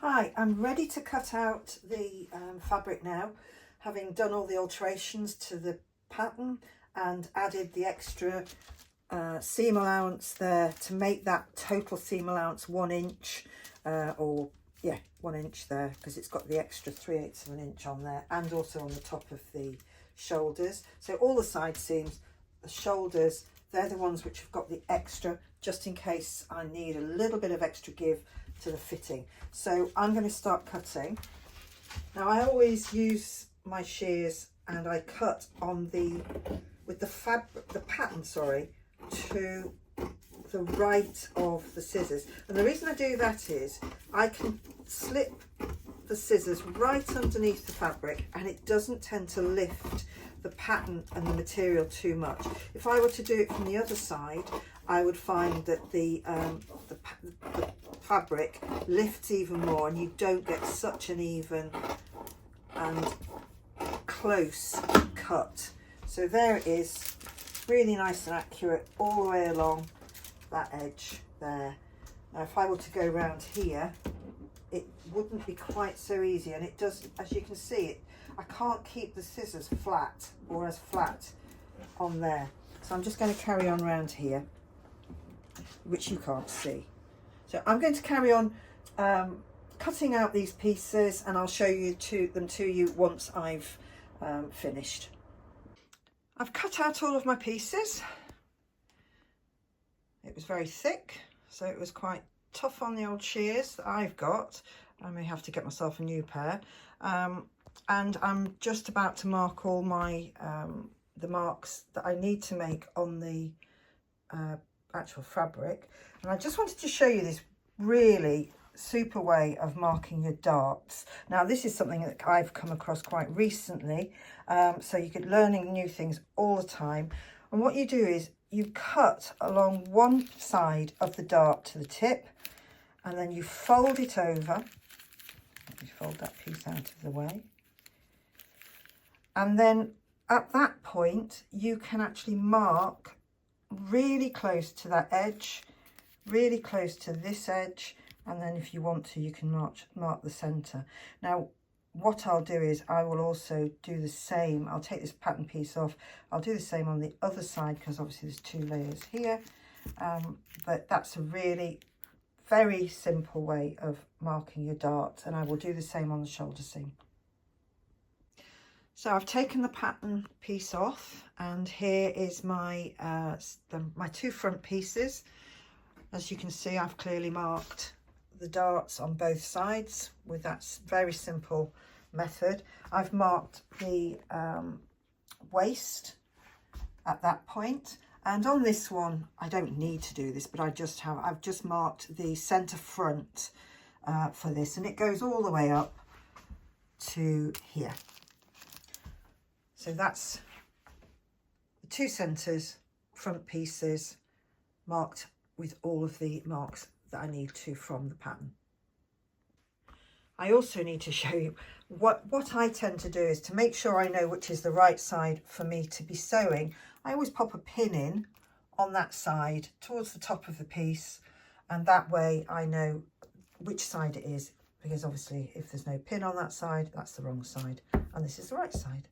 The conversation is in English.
Hi, I'm ready to cut out the fabric now, having done all the alterations to the pattern and added the extra seam allowance there to make that total seam allowance 1 inch, 1 inch there, because it's got the extra 3/8 of an inch on there, and also on the top of the shoulders. So all the side seams, the shoulders, they're the ones which have got the extra, just in case I need a little bit of extra give to the fitting. So I'm going to start cutting. Now I always use my shears and I cut on with the pattern to the right of the scissors, and the reason I do that is I can slip the scissors right underneath the fabric and it doesn't tend to lift the pattern and the material too much. If I were to do it from the other side, I would find that the fabric lifts even more and you don't get such an even and close cut. So there it is, really nice and accurate all the way along that edge there. Now if I were to go around here, it wouldn't be quite so easy, and it does, as you can see, I can't keep the scissors flat or as flat on there. So I'm just going to carry on around here, which you can't see. So I'm going to carry on cutting out these pieces, and I'll show them to you once I've finished. I've cut out all of my pieces. It was very thick, so it was quite tough on the old shears that I've got. I may have to get myself a new pair. And I'm just about to mark all my the marks that I need to make on the actual fabric. And I just wanted to show you this really super way of marking your darts. Now this is something that I've come across quite recently, so you get learning new things all the time. And what you do is you cut along one side of the dart to the tip, and then you fold it over. Let me fold that piece out of the way. And then at that point, you can actually mark really close to that edge, really close to this edge. And then if you want to, you can mark the center. Now, what I'll do is I will also do the same. I'll take this pattern piece off. I'll do the same on the other side, because obviously there's 2 layers here. But that's a really very simple way of marking your dart, and I will do the same on the shoulder seam. So I've taken the pattern piece off, and here is my my 2 front pieces. As you can see, I've clearly marked the darts on both sides with that very simple method. I've marked the waist at that point, and on this one I don't need to do this, but I've just marked the center front for this, and it goes all the way up to here. So that's the 2 centers front pieces marked with all of the marks that I need to from the pattern. I also need to show you what I tend to do is to make sure I know which is the right side for me to be sewing. I always pop a pin in on that side towards the top of the piece, and that way I know which side it is, because obviously if there's no pin on that side, that's the wrong side and this is the right side.